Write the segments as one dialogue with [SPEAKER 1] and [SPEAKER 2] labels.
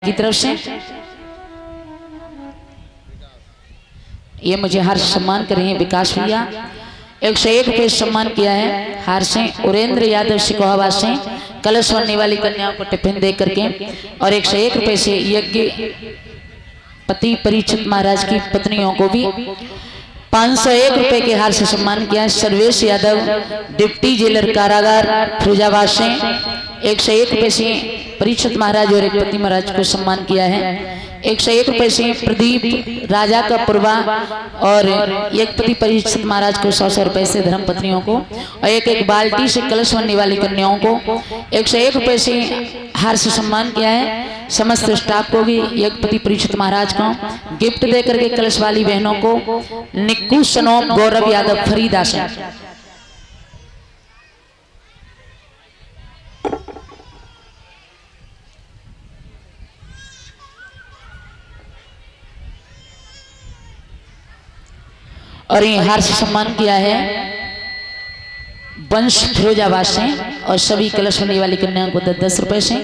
[SPEAKER 1] की तरफ से ये मुझे हार सम्मान कर रहे हैं विकास भैया। 101 रुपये सम्मान किया है हार से उरेंद्र यादव सिकोहाबाद से कलश बनने वाली कन्याओं को टिफिन दे करके, और 101 रुपये से यज्ञ पति परीक्षित महाराज की पत्नियों को भी 501 रुपये के हार से सम्मान किया है। सर्वेश यादव डिप्टी जेलर कारागार फिरोजाबाद से 101 रुपये से परीक्षित महाराज और एक पति महाराज को सम्मान किया है। 101 रुपये से प्रदीप राजा का पुरवा और एक पति परीक्षित महाराज को 100 रुपये से धर्म पत्नियों को, और एक बाल्टी से कलश बनने वाली कन्याओं को 101 रुपये से हार से सम्मान किया है। समस्त स्टाफ को भी एक पति परीक्षित महाराज को गिफ्ट दे करके कलश वाली बहनों को निक्कू सनोम गौरव यादव फरीदा से और ये हार से सम्मान किया है वंश फिरोजाबाद से, और सभी कलश बनने वाली कन्याओं को 10-10 रुपए से।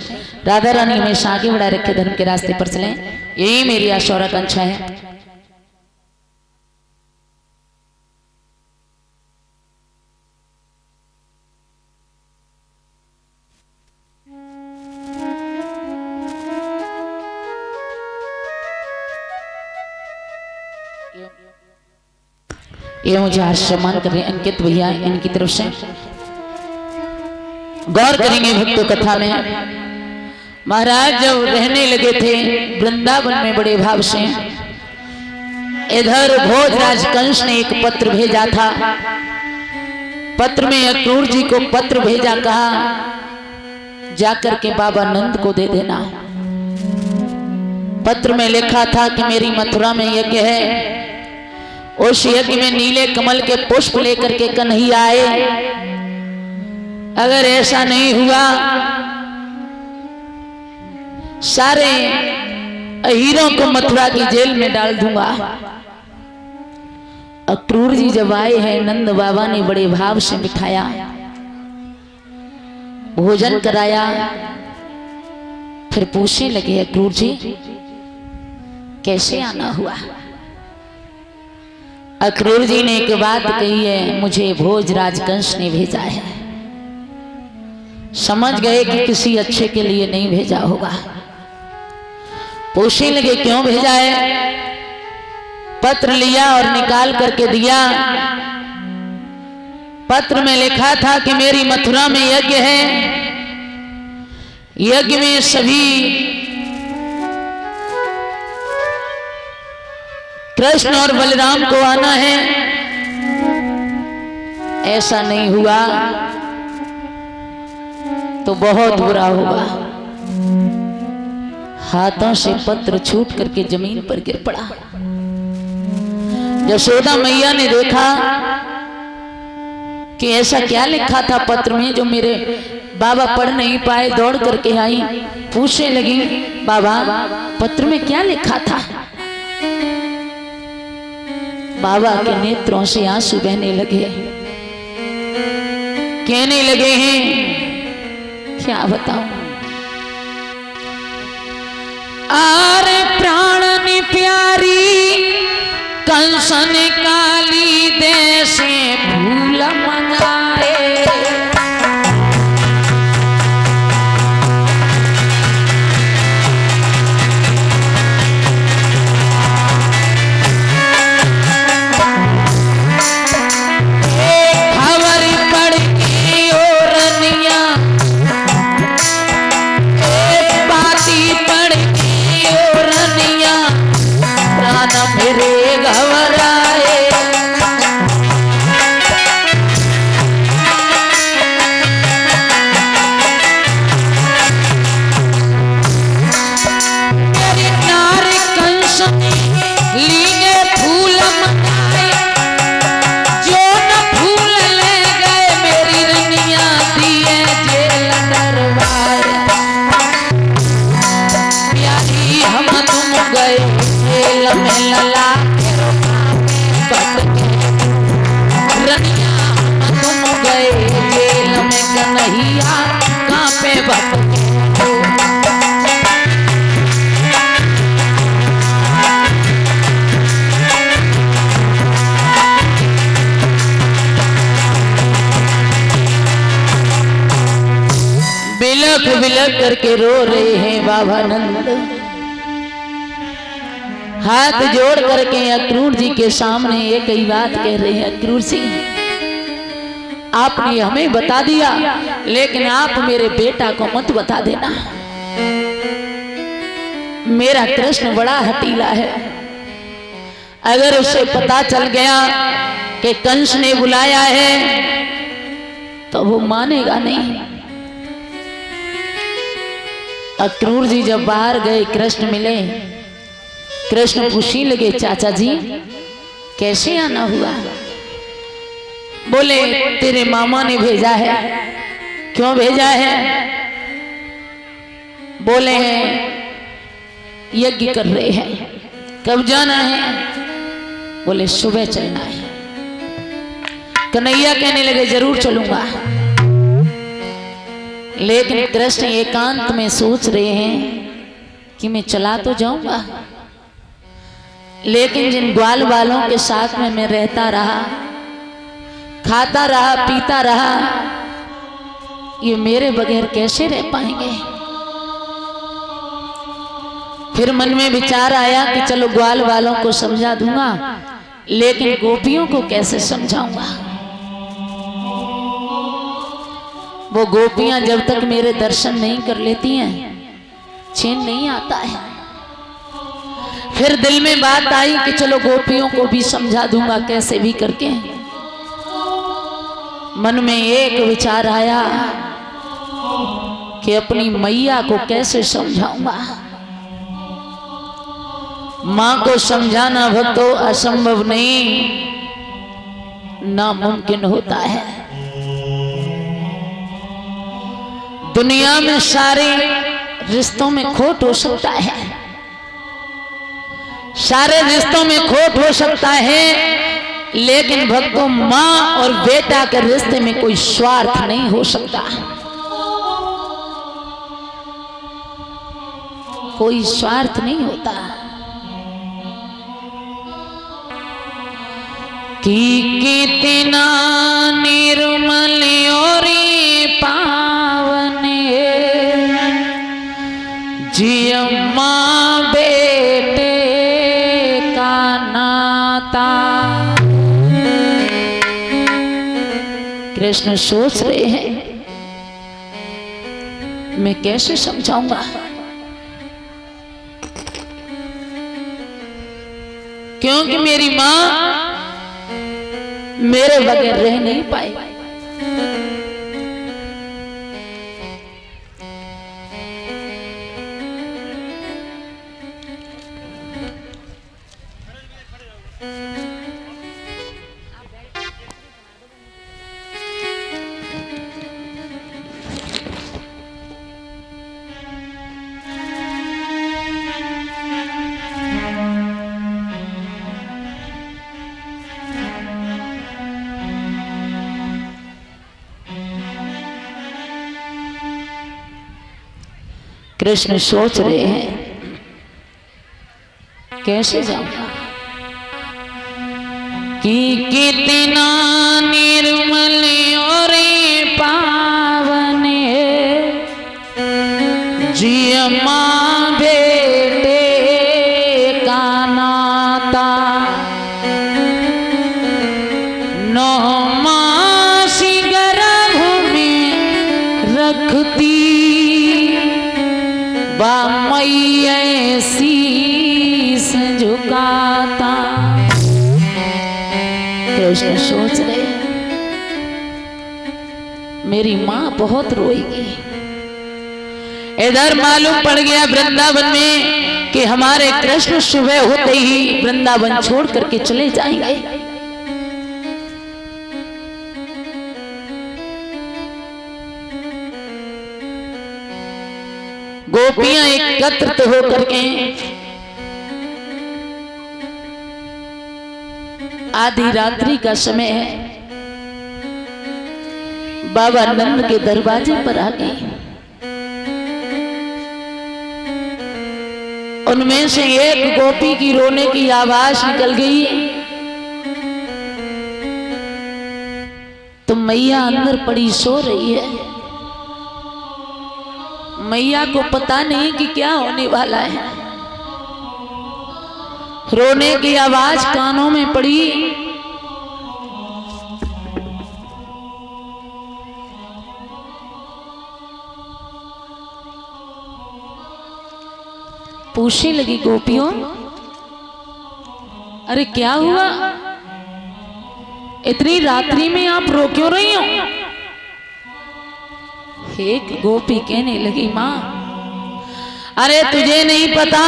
[SPEAKER 1] राधा रानी हमेशा आगे बढ़ा रखे, धर्म के रास्ते पर चलें, यही मेरी आशा और आकांक्षा है। ये मुझे हार सम्मान कर रहे हैं अंकित भैया, इनकी तरफ से गौर करेंगे भक्तों कथा में। महाराज जब रहने लगे थे वृंदावन में बड़े भाव से, इधर भोजराज कंस ने एक पत्र भेजा था। पत्र में अक्रूर जी को पत्र भेजा, कहा जाकर के बाबा नंद को दे देना। पत्र में लिखा था कि मेरी मथुरा में यज्ञ है, उस यज्ञ में नीले कमल के पुष्प लेकर के कन्हैया आए। अगर ऐसा नहीं हुआ सारे अहीरों को मथुरा की जेल में डाल दूंगा। अक्रूर जी जब आए हैं, नंद बाबा ने बड़े भाव से बिठाया, भोजन कराया, फिर पूछने लगे अक्रूर जी कैसे आना हुआ। अक्रूर जी ने एक बात कही है, मुझे भोजराज कंस ने भेजा है। समझ गए कि किसी अच्छे के लिए नहीं भेजा होगा। पूछने लगे क्यों भेजा है। पत्र लिया और निकाल करके दिया। पत्र में लिखा था कि मेरी मथुरा में यज्ञ है, यज्ञ में सभी कृष्ण और बलराम को आना है। ऐसा नहीं हुआ तो बहुत बुरा होगा। हाथों से पत्र छूट करके जमीन पर गिर पड़ा। यशोदा मैया ने देखा कि ऐसा क्या लिखा था पत्र में जो मेरे बाबा पढ़ नहीं पाए। दौड़ करके आई, पूछने लगी बाबा पत्र में क्या लिखा था। बाबा के नेत्रों से आंसू बहने लगे, कहने लगे हैं क्या बताऊं। आरे प्राण ने प्यारी कंसन काली दे से फूल मंगाए। बिलख बिलख करके रो रहे हैं बाबा नंद। हाथ जोड़ करके अक्रूर जी के सामने एक ही बात कह रहे हैं, अक्रूर सिंह आपने हमें बता दिया, लेकिन आप मेरे बेटा को मत बता देना। मेरा कृष्ण बड़ा हठीला है, अगर उसे पता चल गया कि कंस ने बुलाया है तो वो मानेगा नहीं। अक्रूर जी जब बाहर गए, कृष्ण मिले, कृष्ण पूछने लगे चाचा जी कैसे आना हुआ? बोले तेरे मामा ने भेजा है। क्यों भेजा है? बोले हैं यज्ञ कर रहे हैं। कब जाना है? बोले सुबह चलना है। कन्हैया कहने लगे जरूर चलूंगा, लेकिन कृष्ण एकांत में सोच रहे हैं कि मैं चला तो जाऊंगा, लेकिन जिन ग्वाल वालों के साथ में मैं रहता रहा, खाता रहा, पीता रहा, ये मेरे बगैर कैसे रह पाएंगे? फिर मन में विचार आया कि चलो ग्वाल वालों को समझा दूंगा, लेकिन गोपियों को कैसे समझाऊंगा? वो गोपियां जब तक मेरे दर्शन नहीं कर लेती हैं, चैन नहीं आता है। फिर दिल में बात आई कि चलो गोपियों को भी समझा दूंगा कैसे भी करके। मन में एक विचार आया कि अपनी मैया को कैसे समझाऊंगा। मां को समझाना भक्तों असंभव नहीं, नामुमकिन होता है। दुनिया में सारे रिश्तों में खोट हो सकता है, सारे रिश्तों में खोट हो सकता है, लेकिन भक्तों मां और बेटा के रिश्ते में कोई स्वार्थ नहीं हो सकता, कोई स्वार्थ नहीं होता। कि कितना निर्मल और पावन जिया मां बेटे का नाता। कृष्ण सोच रहे हैं मैं कैसे समझाऊंगा, क्योंकि मेरी मां मेरे बगैर रह नहीं पाएगी। कृष्ण सोच रहे हैं कैसे जाऊंगा, कि कितना निर्मल और पावन जिया मां बेटे का नाता। 9 मास गर्भ में रखती मैया शीस झुकाता। कृष्ण सोच रहे मेरी मां बहुत रोएगी। इधर मालूम पड़ गया वृंदावन में कि हमारे कृष्ण सुबह होते ही वृंदावन छोड़ करके चले जाएंगे। गोपियां एकत्रित होकर के आधी रात्रि का समय है, बाबा नंद के दरवाजे पर आ गई। उनमें से एक गोपी की रोने की आवाज निकल गई, तो मैया अंदर पड़ी सो रही है। मैया को पता नहीं कि क्या होने वाला है। रोने की आवाज कानों में पड़ी। पूछने लगी गोपियों, अरे क्या हुआ, इतनी रात्रि में आप रो क्यों रही हो? एक गोपी कहने लगी, माँ अरे तुझे नहीं पता,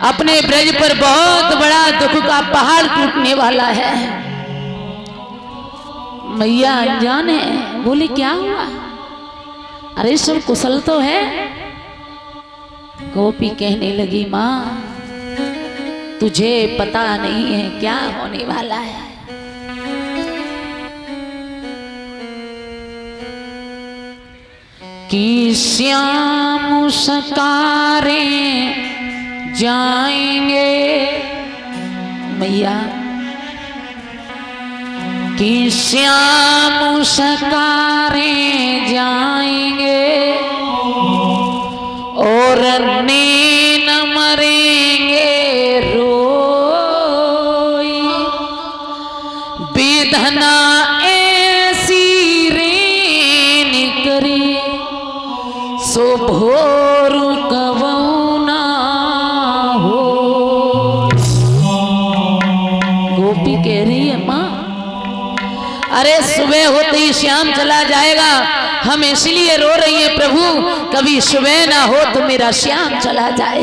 [SPEAKER 1] अपने ब्रज पर बहुत बड़ा दुख का पहाड़ टूटने वाला है। मैया अनजान है, बोले क्या हुआ? अरे सब कुशल तो है। गोपी कहने लगी, माँ तुझे पता नहीं है क्या होने वाला है। कि श्याम सकारे जाएंगे, मैया कि श्याम सकारे जाएंगे और नैन मरेंगे रोई, विधना ऐसी रेन करे सो भोर कबहु ना हो। गोपी कह रही है, माँ अरे सुबह होते ही श्याम चला जाएगा, हम इसलिए रो रही है प्रभु, कभी सुबह ना हो तो मेरा श्याम चला जाए।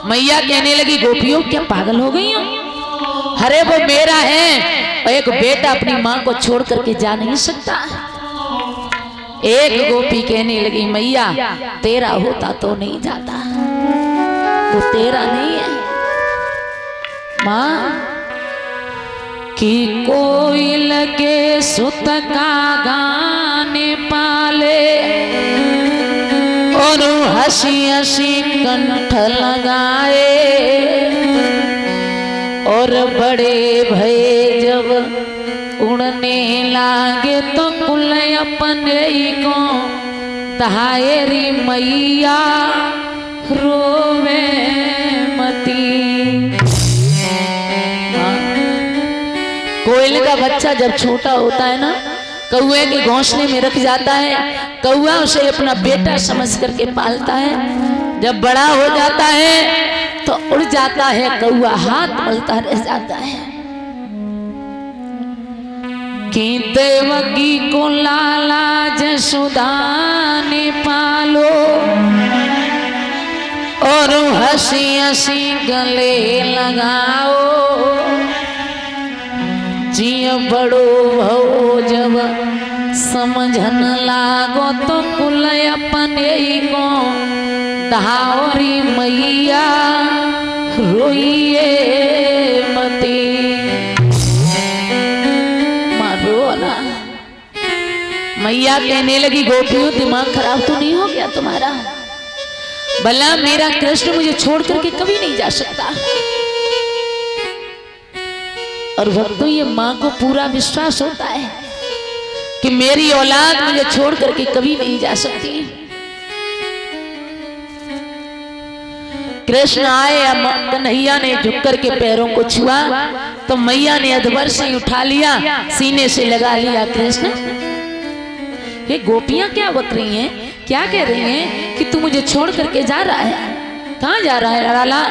[SPEAKER 1] मैया कहने लगी, गोपियों क्या पागल हो गई हो? अरे वो मेरा है, और एक बेटा अपनी माँ को छोड़ करके जा नहीं सकता। एक गोपी कहने लगी, मैया तेरा होता तो नहीं जाता, वो तेरा नहीं है। माँ कि कोयल के सुत का गाने पाले और हंसी हंसी कंठ लगाए, और बड़े भये जब उड़ने लागे तो कुल अपने को तायरी मैया रोवे मती। कोयल का बच्चा जब छोटा होता है ना, कौए के घोंसले में रख जाता है, कौआ उसे अपना बेटा समझ करके पालता है। जब बड़ा हो जाता है तो उड़ जाता है, कौआ हाथ मलता रह जाता है। कि देवकी को लाला जसोदा ने पालो और हंसी हंसी गले लगाओ, जिय बड़ो भव जब समझन लागो तो कुल अपने को धावरी मैया रोइए मती। मारो ना। मैया कहने लगी, गोपियों दिमाग खराब तो नहीं हो गया तुम्हारा? भला मेरा कृष्ण मुझे छोड़ करके कभी नहीं जा सकता। और भक्तों ये माँ को पूरा विश्वास होता है कि मेरी औलाद मुझे छोड़ करके कभी नहीं जा सकती। कृष्ण आए, कन्हैया ने झुक करके पैरों को छुआ तो मैया ने अधबर से उठा लिया, सीने से लगा लिया। कृष्ण, ये गोपियां क्या बक रही हैं, क्या कह रही हैं कि तू मुझे छोड़ करके जा रहा है? कहाँ जा रहा है लाला?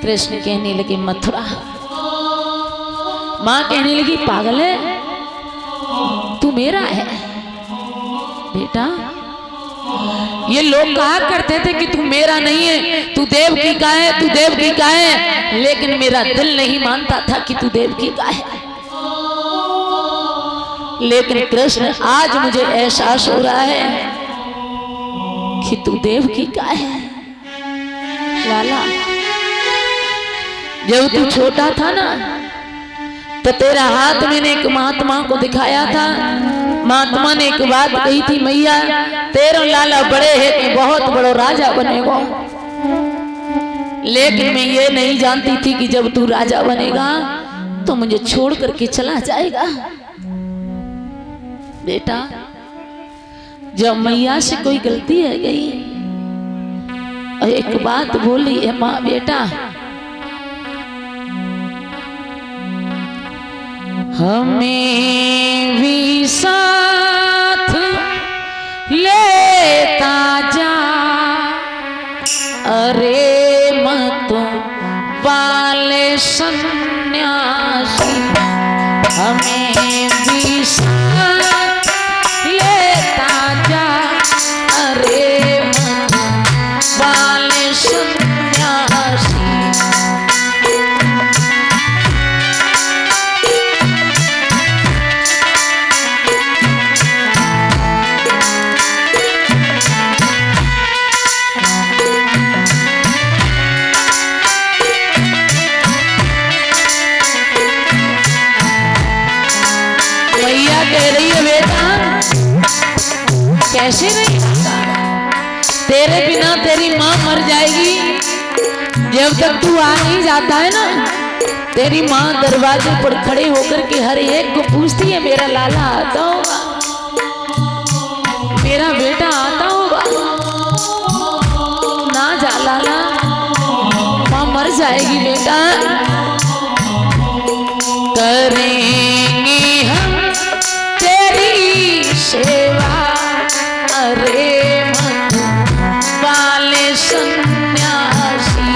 [SPEAKER 1] कृष्ण कहने लगे, मथुरा। माँ कहने लगी, पागल है, तू मेरा है बेटा। ये लोग कहा करते थे कि तू मेरा नहीं है, तू देवकी का है, तू देवकी का है, लेकिन मेरा दिल नहीं मानता था कि तू देवकी का है। लेकिन कृष्ण आज मुझे एहसास हो रहा है कि तू देवकी का है। लाला, जब तू छोटा था ना तो तेरा हाथ मैंने एक महात्मा को दिखाया था। महात्मा ने एक बात कही थी, मैया तेरा लाला बड़े है कि बहुत बड़ो राजा बनेगा। लेकिन मैं ये नहीं जानती थी कि जब तू राजा बनेगा तो मुझे छोड़ करके चला जाएगा। बेटा, जब मैया से कोई गलती है गई और एक बात बोली है, माँ बेटा हमें भी साथ लेता जा, अरे मत वाले सन्यासी, हमें भी साथ लेता जा, अरे मत वाले सन्यासी। कह रही है बेटा कैसे नहीं, तेरे बिना तेरी माँ मर जाएगी। जब तक तू आ नहीं जाता है ना, तेरी माँ दरवाजे पर खड़े होकर के हर एक को पूछती है मेरा लाला आता होगा, मेरा बेटा आता होगा, ना जा लाला माँ मर जाएगी बेटा। करेंगे हम तेरी सेवा, अरे मत वाले सन्यासी।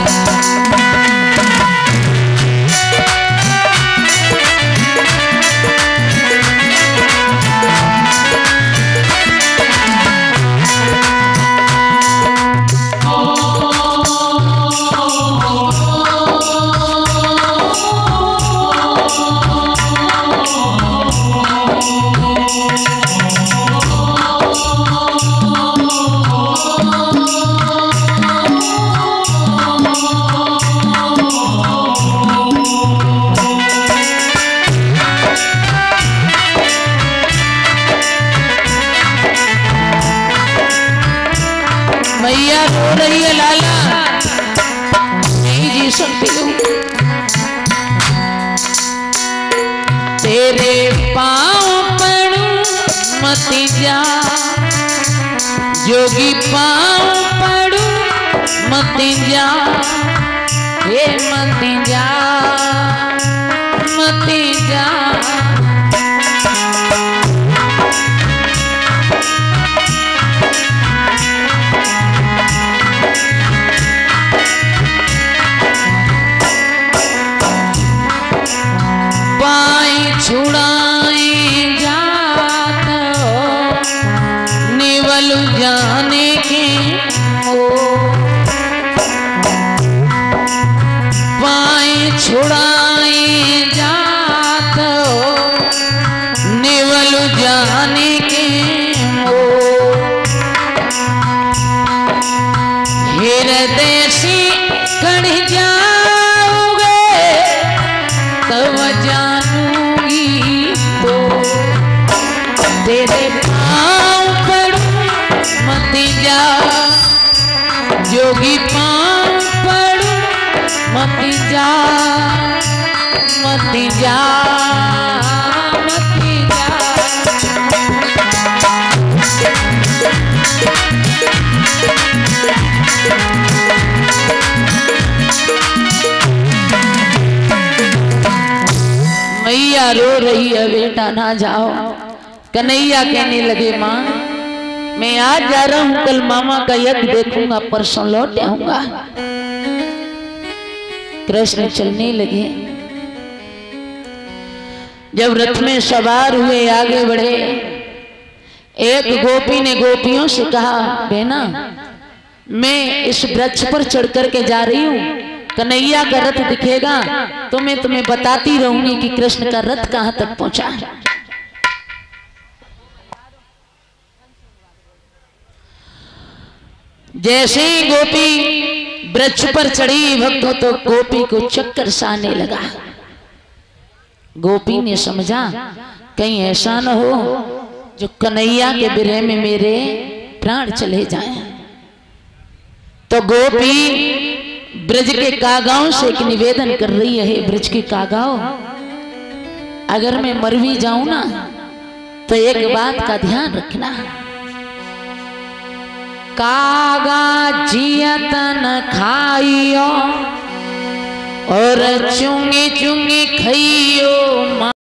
[SPEAKER 1] मैया रो रही है लाला, नहीं जी सकती हूँ। तेरे पाँव पड़ूं मत जा, जोगी पाँव पड़ूं मत जा, हे मत जा मत जा। छुड़ाए जात हो निवल जाने के हो, पाए छुड़ाए जात हो निवल जाने के हो। हृदय से कढ़ जाओगे तब जानूंगी तो, तेरे पाँव पड़ूं मत जा, जोगी पाँव पड़ूं मत जा मत जा मत जा। मैया रो रही है बेटा ना जाओ। कन्हैया कहने लगे माँ मैं आज जा रहा हूँ, कल मामा का यज्ञ देखूंगा, परसों लौट आऊंगा। कृष्ण चलने लगे। जब रथ में सवार हुए आगे बढ़े, एक गोपी ने गोपियों से कहा बहना मैं इस वृक्ष पर चढ़ करके जा रही हूँ, कन्हैया का रथ दिखेगा तो मैं तुम्हें बताती रहूंगी कि कृष्ण का रथ कहां तक पहुंचा। जैसे ही गोपी वृक्ष पर चढ़ी भक्तों तो गोपी को चक्कर सा आने लगा। गोपी ने समझा कहीं ऐसा न हो जो कन्हैया के विरह में मेरे प्राण चले जाएं। तो गोपी ब्रज के कागाओं से एक निवेदन कर रही है, ब्रज के कागाओं अगर मैं मर भी जाऊं ना तो एक बात का ध्यान रखना, कागा जियतन खाइयो और चुंगी चुंगी खइयो।